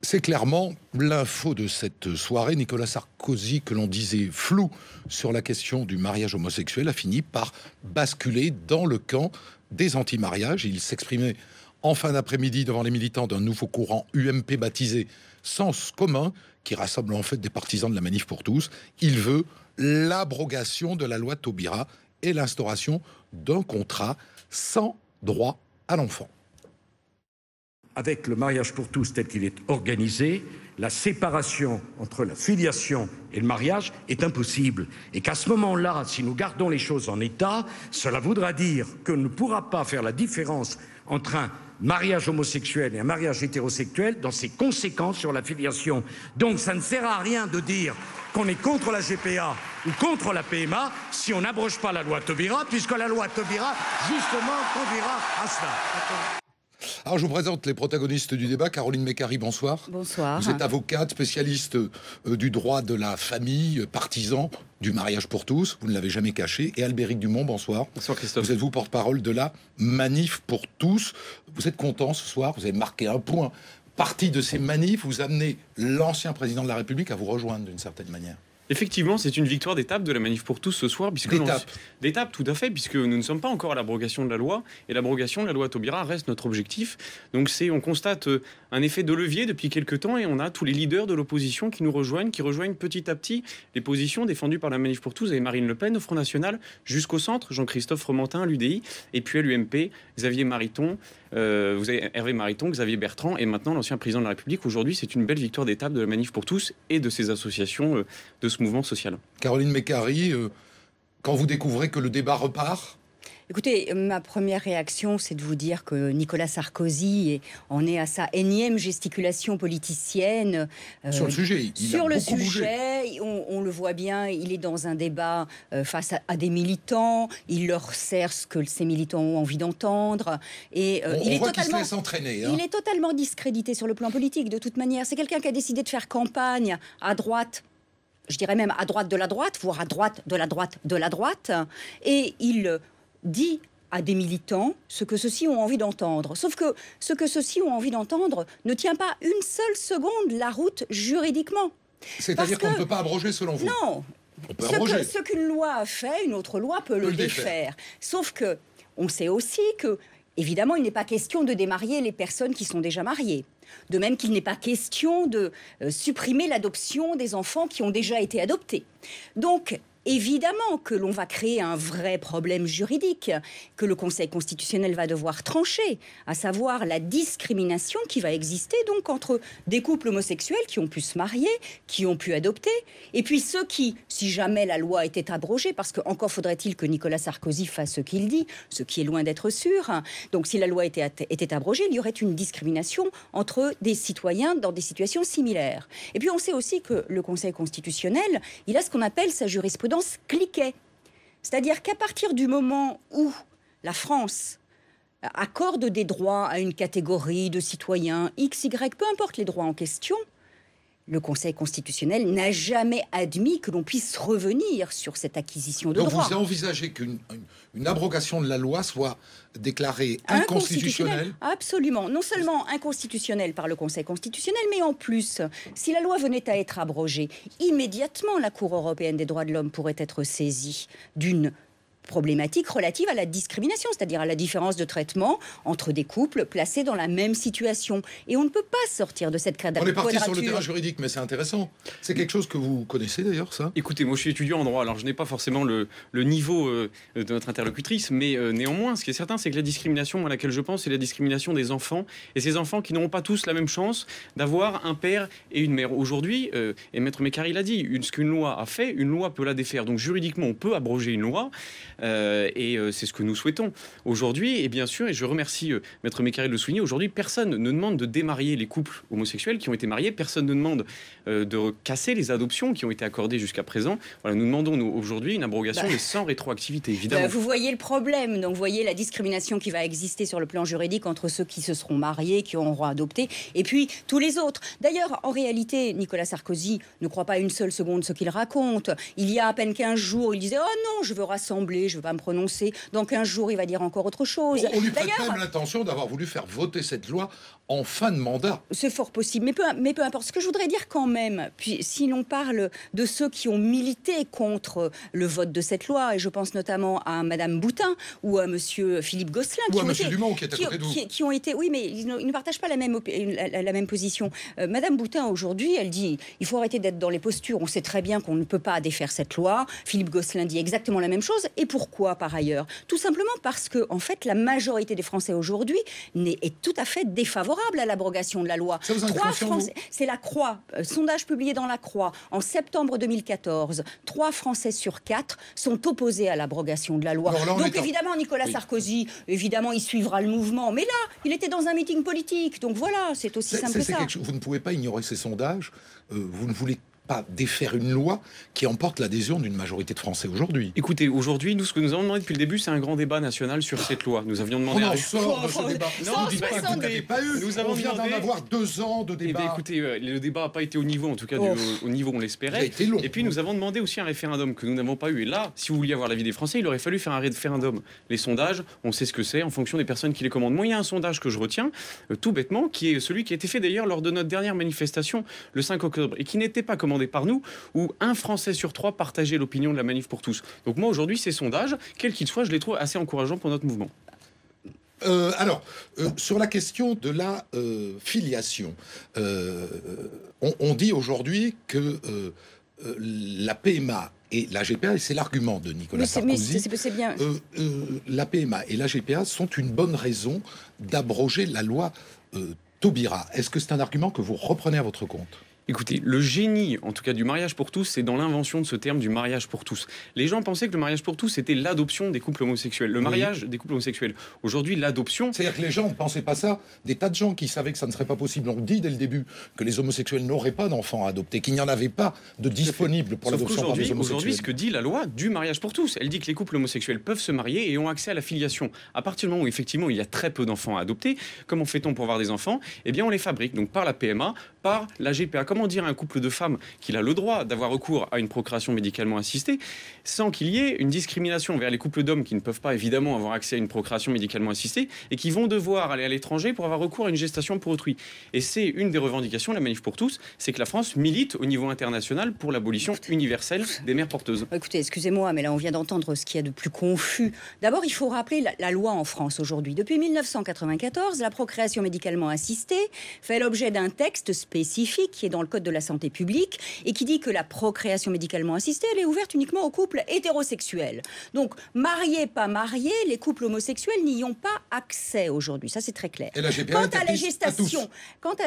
C'est clairement l'info de cette soirée. Nicolas Sarkozy, que l'on disait flou sur la question du mariage homosexuel, a fini par basculer dans le camp des anti-mariages. Il s'exprimait en fin d'après-midi devant les militants d'un nouveau courant UMP baptisé Sens commun, qui rassemble en fait des partisans de la manif pour tous. Il veut l'abrogation de la loi Taubira et l'instauration d'un contrat sans droit à l'enfant. Avec le mariage pour tous tel qu'il est organisé, la séparation entre la filiation et le mariage est impossible. Et qu'à ce moment-là, si nous gardons les choses en état, cela voudra dire qu'on ne pourra pas faire la différence entre un mariage homosexuel et un mariage hétérosexuel dans ses conséquences sur la filiation. Donc ça ne sert à rien de dire qu'on est contre la GPA ou contre la PMA si on n'abroge pas la loi Taubira, puisque la loi Taubira, justement, conduira à cela. Alors, je vous présente les protagonistes du débat. Caroline Mécari, bonsoir. Bonsoir. Vous êtes avocate, spécialiste du droit de la famille, partisan du mariage pour tous. Vous ne l'avez jamais caché. Et Albéric Dumont, bonsoir. Bonsoir Christophe. Vous êtes vous porte-parole de la manif pour tous. Vous êtes content ce soir. Vous avez marqué un point. Partie de ces manifs, vous amenez l'ancien président de la République à vous rejoindre d'une certaine manière. Effectivement, c'est une victoire d'étape de la manif pour tous ce soir, puisque d'étape, tout à fait, puisque nous ne sommes pas encore à l'abrogation de la loi, et l'abrogation de la loi Taubira reste notre objectif. Donc on constate un effet de levier depuis quelques temps, et on a tous les leaders de l'opposition qui nous rejoignent, qui rejoignent petit à petit les positions défendues par la manif pour tous, et Marine Le Pen au Front National, jusqu'au centre, Jean-Christophe Fromentin à l'UDI, et puis à l'UMP, Xavier Mariton, vous avez Hervé Mariton, Xavier Bertrand, et maintenant l'ancien président de la République. Aujourd'hui, c'est une belle victoire d'étape de la manif pour tous et de ces associations de ce mouvement social. Caroline Mécari, quand vous découvrez que le débat repart? Écoutez, ma première réaction, c'est de vous dire que Nicolas Sarkozy en est à sa énième gesticulation politicienne. Sur le sujet, on le voit bien, il est dans un débat face à des militants, il leur sert ce que ces militants ont envie d'entendre. Et on voit qu'il se laisse entraîner. Il est totalement discrédité sur le plan politique, de toute manière. C'est quelqu'un qui a décidé de faire campagne à droite. Je dirais même à droite de la droite, voire à droite de la droite de la droite. Et il dit à des militants ce que ceux-ci ont envie d'entendre. Sauf que ce que ceux-ci ont envie d'entendre ne tient pas une seule seconde la route juridiquement. C'est-à-dire qu'on ne peut pas abroger selon vous? Non. On peut abroger. Ce qu'une loi a fait, une autre loi peut le défaire. Sauf que on sait aussi que, évidemment, il n'est pas question de démarier les personnes qui sont déjà mariées. De même qu'il n'est pas question de supprimer l'adoption des enfants qui ont déjà été adoptés. Donc, évidemment que l'on va créer un vrai problème juridique que le Conseil constitutionnel va devoir trancher, à savoir la discrimination qui va exister donc entre des couples homosexuels qui ont pu se marier, qui ont pu adopter, et puis ceux qui, si jamais la loi était abrogée, parce que encore faudrait-il que Nicolas Sarkozy fasse ce qu'il dit, ce qui est loin d'être sûr, donc si la loi était abrogée, il y aurait une discrimination entre des citoyens dans des situations similaires. Et puis on sait aussi que le Conseil constitutionnel, il a ce qu'on appelle sa jurisprudence cliquet. C'est-à-dire qu'à partir du moment où la France accorde des droits à une catégorie de citoyens X, Y, peu importe les droits en question, le Conseil constitutionnel n'a jamais admis que l'on puisse revenir sur cette acquisition de droits. Donc vous envisagez qu'une abrogation de la loi soit déclarée inconstitutionnelle? Absolument. Non seulement inconstitutionnelle par le Conseil constitutionnel, mais en plus, si la loi venait à être abrogée, immédiatement la Cour européenne des droits de l'homme pourrait être saisie d'une problématique relative à la discrimination, c'est-à-dire à la différence de traitement entre des couples placés dans la même situation. Et on ne peut pas sortir de cette quadrature. On est parti sur le terrain juridique, mais c'est intéressant. C'est quelque chose que vous connaissez d'ailleurs, ça? Écoutez, moi je suis étudiant en droit, alors je n'ai pas forcément le niveau de notre interlocutrice, mais néanmoins, ce qui est certain, c'est que la discrimination à laquelle je pense, c'est la discrimination des enfants, et ces enfants qui n'auront pas tous la même chance d'avoir un père et une mère. Aujourd'hui, et Maître Mécari l'a dit, ce qu'une loi a fait, une loi peut la défaire. Donc juridiquement, on peut abroger une loi, et c'est ce que nous souhaitons aujourd'hui. Et bien sûr, et je remercie Maître Mécari de le souligner, aujourd'hui, personne ne demande de démarier les couples homosexuels qui ont été mariés, personne ne demande de casser les adoptions qui ont été accordées jusqu'à présent. Voilà, nous demandons aujourd'hui une abrogation mais sans rétroactivité, évidemment. Vous voyez le problème, donc vous voyez la discrimination qui va exister sur le plan juridique entre ceux qui se seront mariés, qui auront adopté, et puis tous les autres. D'ailleurs, en réalité, Nicolas Sarkozy ne croit pas une seule seconde ce qu'il raconte. Il y a à peine 15 jours, il disait « Oh non, je veux rassembler écoutez, je ne veux pas me prononcer. Dans 15 jours, il va dire encore autre chose. On lui prête même l'intention d'avoir voulu faire voter cette loi en fin de mandat. C'est fort possible, mais peu importe. Ce que je voudrais dire quand même, puis si l'on parle de ceux qui ont milité contre le vote de cette loi, et je pense notamment à Madame Boutin ou à Monsieur Philippe Gosselin, ou à Monsieur Dumont qui est à côté de vous. Qui ont été, oui, mais ils ne partagent pas la même position. Madame Boutin aujourd'hui, elle dit, il faut arrêter d'être dans les postures. On sait très bien qu'on ne peut pas défaire cette loi. Philippe Gosselin dit exactement la même chose. Et pourquoi par ailleurs? Tout simplement parce que, en fait, la majorité des Français aujourd'hui est tout à fait défavorable à l'abrogation de la loi. C'est la Croix, sondage publié dans la Croix en septembre 2014. 3 Français sur 4 sont opposés à l'abrogation de la loi. Donc évidemment, Nicolas Sarkozy, évidemment, il suivra le mouvement. Mais là, il était dans un meeting politique. Donc voilà, c'est aussi simple que ça. Vous ne pouvez pas ignorer ces sondages. Vous ne voulez pas défaire une loi qui emporte l'adhésion d'une majorité de Français aujourd'hui. Écoutez, aujourd'hui, nous, ce que nous avons demandé depuis le début, c'est un grand débat national sur cette loi. Nous avions demandé... On en sort de ce débat. Non, ne dites pas que vous n'avez pas eu. On vient d'en avoir 2 ans de débat. Eh bien, écoutez, le débat n'a pas été au niveau, en tout cas au niveau où on l'espérait. Il a été long. Et puis, nous avons demandé aussi un référendum que nous n'avons pas eu. Et là, si vous vouliez avoir l'avis des Français, il aurait fallu faire un référendum. Les sondages, on sait ce que c'est en fonction des personnes qui les commandent. Moi, il y a un sondage que je retiens, tout bêtement, qui est celui qui a été fait d'ailleurs lors de notre dernière manifestation le 5 octobre et qui n'était pas commandé par nous, où 1 Français sur 3 partageait l'opinion de la Manif pour tous. Donc moi, aujourd'hui, ces sondages, quels qu'ils soient, je les trouve assez encourageants pour notre mouvement. Sur la question de la filiation, on dit aujourd'hui que la PMA et la GPA, et c'est l'argument de Nicolas Sarkozy, c'est bien. La PMA et la GPA sont une bonne raison d'abroger la loi Taubira. Est-ce que c'est un argument que vous reprenez à votre compte ? Écoutez, le génie, en tout cas du mariage pour tous, c'est dans l'invention de ce terme du mariage pour tous. Les gens pensaient que le mariage pour tous, c'était l'adoption des couples homosexuels. Le mariage des couples homosexuels. Aujourd'hui, l'adoption... C'est-à-dire que les gens ne pensaient pas ça. Des tas de gens qui savaient que ça ne serait pas possible ont dit dès le début que les homosexuels n'auraient pas d'enfants à adopter, qu'il n'y en avait pas de disponibles pour l'adoption par les homosexuels. Aujourd'hui, ce que dit la loi du mariage pour tous, elle dit que les couples homosexuels peuvent se marier et ont accès à la filiation. À partir du moment où, effectivement, il y a très peu d'enfants à adopter, comment fait-on pour avoir des enfants? Eh bien, on les fabrique. Donc, par la PMA, par la GPA. Comment dire à un couple de femmes qu'il a le droit d'avoir recours à une procréation médicalement assistée sans qu'il y ait une discrimination vers les couples d'hommes qui ne peuvent pas évidemment avoir accès à une procréation médicalement assistée et qui vont devoir aller à l'étranger pour avoir recours à une gestation pour autrui. Et c'est une des revendications de la Manif pour tous, c'est que la France milite au niveau international pour l'abolition universelle des mères porteuses. Écoutez, excusez-moi, mais là on vient d'entendre ce qu'il y a de plus confus. D'abord, il faut rappeler la loi en France aujourd'hui. Depuis 1994, la procréation médicalement assistée fait l'objet d'un texte spécifique qui est dans le Code de la santé publique et qui dit que la procréation médicalement assistée, elle est ouverte uniquement aux couples hétérosexuels. Donc, mariés, pas mariés, les couples homosexuels n'y ont pas accès aujourd'hui. Ça, c'est très clair. Et la GPA quant à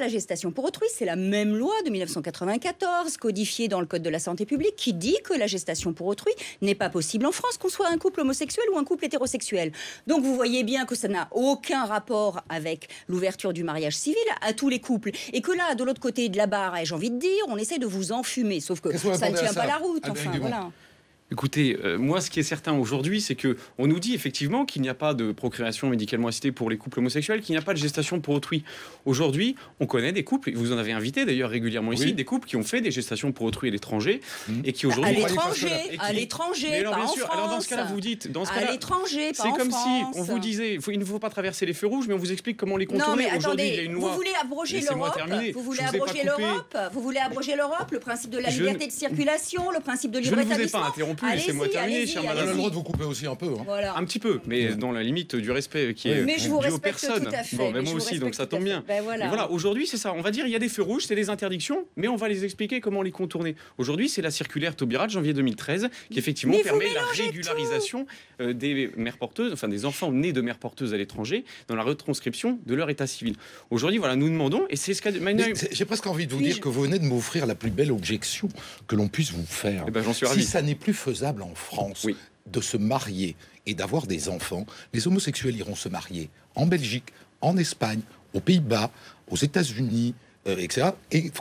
la gestation pour autrui, c'est la même loi de 1994, codifiée dans le Code de la santé publique, qui dit que la gestation pour autrui n'est pas possible en France, qu'on soit un couple homosexuel ou un couple hétérosexuel. Donc, vous voyez bien que ça n'a aucun rapport avec l'ouverture du mariage civil à tous les couples. Et que là, de l'autre côté de la barre, j'ai envie de dire, on essaie de vous enfumer, sauf que ça ne tient pas la route. Enfin, voilà. Écoutez, moi, ce qui est certain aujourd'hui, c'est que on nous dit effectivement qu'il n'y a pas de procréation médicalement assistée pour les couples homosexuels, qu'il n'y a pas de gestation pour autrui. Aujourd'hui, on connaît des couples, vous en avez invité d'ailleurs régulièrement ici, des couples qui ont fait des gestations pour autrui à l'étranger et qui aujourd'hui... À l'étranger, pas bien en sûr, France. Alors dans ce cas-là, vous dites... Dans ce à l'étranger, pas en France. C'est comme si on vous disait, il ne faut pas traverser les feux rouges, mais on vous explique comment les contourner. Non, mais aujourd'hui, attendez, il y a une loi... vous voulez abroger l'Europe, vous voulez abroger l'Europe, le principe de la liberté de circulation, le principe de libre établissement. Je ne vous ai pas interrompu, laissez-moi terminer. On a le droit de vous couper aussi un peu. Hein. Voilà. Un petit peu, mais dans la limite du respect qui est dû aux personnes. Tout à fait. Bon, moi aussi, donc ça tombe bien. Voilà, aujourd'hui, c'est ça. On va dire il y a des feux rouges, c'est des interdictions, mais on va les expliquer comment les contourner. Aujourd'hui, c'est la circulaire Taubira de janvier 2013 qui effectivement permet la régularisation des mères porteuses, enfin des enfants nés de mères porteuses à l'étranger, dans la retranscription de leur état civil. Aujourd'hui, voilà, nous demandons, et c'est ce qu'a... J'ai presque envie de vous dire que vous venez de m'offrir la plus belle objection que l'on puisse vous faire. Eh ben, j'en suis ravi. Si ça n'est plus faisable en France, de se marier et d'avoir des enfants, les homosexuels iront se marier en Belgique, en Espagne, aux Pays-Bas, aux États-Unis, etc. Et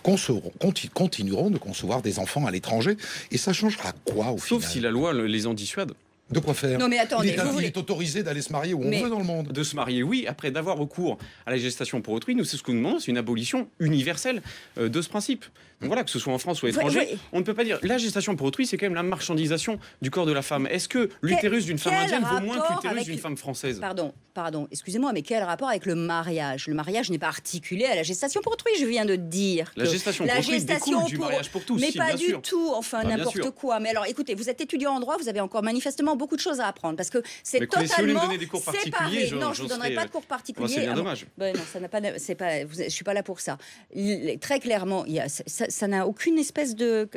continueront de concevoir des enfants à l'étranger. Et ça changera quoi au final ? Sauf si la loi les en dissuade. De quoi faire? Non mais attendez, il est autorisé d'aller se marier où on veut dans le monde. De se marier, oui. Après, d'avoir recours à la gestation pour autrui, nous, c'est ce que nous demandons, c'est une abolition universelle de ce principe. Donc voilà, que ce soit en France ou à l'étranger, on ne peut pas dire... La gestation pour autrui, c'est quand même la marchandisation du corps de la femme. Est-ce que l'utérus d'une femme indienne vaut moins que l'utérus d'une femme française? Pardon, excusez-moi, mais quel rapport avec le mariage? Le mariage n'est pas articulé à la gestation pour autrui, je viens de dire. La gestation pour autrui découle du mariage pour tous. Mais si, pas bien du sûr. tout, enfin n'importe quoi. Mais alors écoutez, vous êtes étudiant en droit, vous avez encore manifestement beaucoup de choses à apprendre, parce que c'est totalement si vous voulez me donner des cours particuliers, non, je ne vous donnerai pas de cours particuliers. C'est bien dommage. Non, ça n'a pas, je suis pas là pour ça. Très clairement, ça n'a aucune espèce de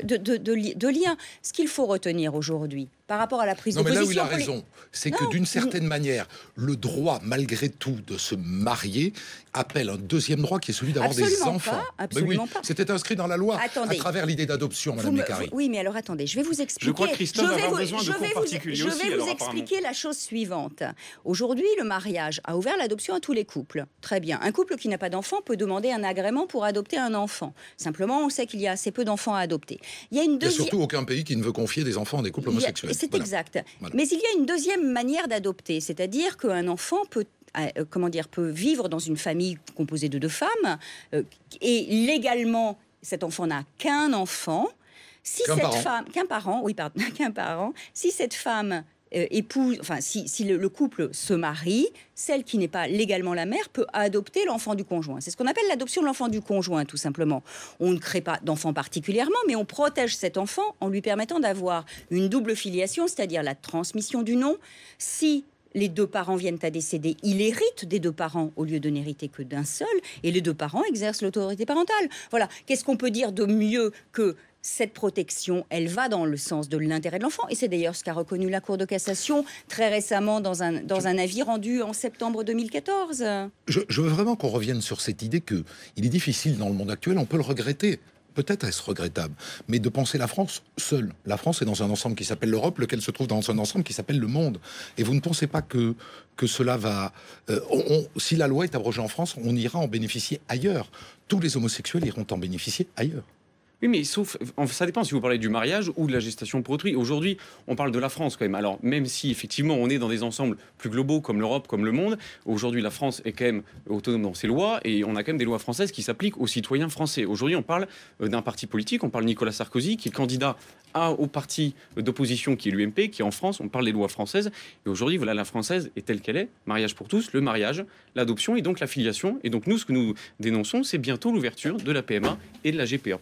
lien. Ce qu'il faut retenir aujourd'hui, par rapport à la prise de position... Non, mais là où il a raison, c'est que d'une certaine manière, le droit, malgré tout, de se marier appelle un deuxième droit qui est celui d'avoir des enfants. Absolument pas. C'était inscrit dans la loi à travers l'idée d'adoption, Madame Mécari. Oui, mais alors attendez, je vais vous expliquer. Je crois que Christophe va avoir besoin de cours particuliers aussi. Je vais vous expliquer la chose suivante. Aujourd'hui, le mariage a ouvert l'adoption à tous les couples. Très bien. Un couple qui n'a pas d'enfant peut demander un agrément pour adopter un enfant. Simplement, on sait qu'il y a assez peu d'enfants à adopter. Il y a surtout aucun pays qui ne veut confier des enfants à des couples homosexuels. C'est exact. Voilà. Mais il y a une deuxième manière d'adopter, c'est-à-dire qu'un enfant peut vivre dans une famille composée de deux femmes et légalement, cet enfant n'a qu'un enfant. Si qu'un parent, si cette femme épouse, enfin si le couple se marie, celle qui n'est pas légalement la mère peut adopter l'enfant du conjoint. C'est ce qu'on appelle l'adoption de l'enfant du conjoint, tout simplement. On ne crée pas d'enfant particulièrement, mais on protège cet enfant en lui permettant d'avoir une double filiation, c'est-à-dire la transmission du nom. Si les deux parents viennent à décéder, il hérite des deux parents au lieu de n'hériter que d'un seul, et les deux parents exercent l'autorité parentale. Voilà. Qu'est-ce qu'on peut dire de mieux que cette protection, elle va dans le sens de l'intérêt de l'enfant. Et c'est d'ailleurs ce qu'a reconnu la Cour de cassation très récemment dans un avis rendu en septembre 2014. Je veux vraiment qu'on revienne sur cette idée qu'il est difficile dans le monde actuel, on peut le regretter. Peut-être est-ce regrettable, mais de penser la France seule. La France est dans un ensemble qui s'appelle l'Europe, lequel se trouve dans un ensemble qui s'appelle le monde. Et vous ne pensez pas que cela va... si la loi est abrogée en France, on ira en bénéficier ailleurs. Tous les homosexuels iront en bénéficier ailleurs. Oui, mais sauf, ça dépend si vous parlez du mariage ou de la gestation pour autrui. Aujourd'hui, on parle de la France quand même. Alors, même si effectivement on est dans des ensembles plus globaux comme l'Europe, comme le monde, aujourd'hui la France est quand même autonome dans ses lois et on a quand même des lois françaises qui s'appliquent aux citoyens français. Aujourd'hui, on parle d'un parti politique, on parle de Nicolas Sarkozy qui est candidat au parti d'opposition qui est l'UMP, qui est en France, on parle des lois françaises. Et aujourd'hui, voilà, la française est telle qu'elle est. Mariage pour tous, le mariage, l'adoption et donc la filiation. Et donc nous, ce que nous dénonçons, c'est bientôt l'ouverture de la PMA et de la GPA.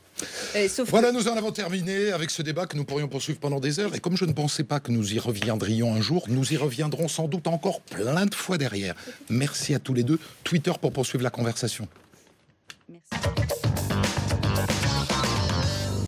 Voilà, nous en avons terminé avec ce débat que nous pourrions poursuivre pendant des heures. Et comme je ne pensais pas que nous y reviendrions un jour, nous y reviendrons sans doute encore plein de fois derrière. Merci à tous les deux. Twitter pour poursuivre la conversation. Merci.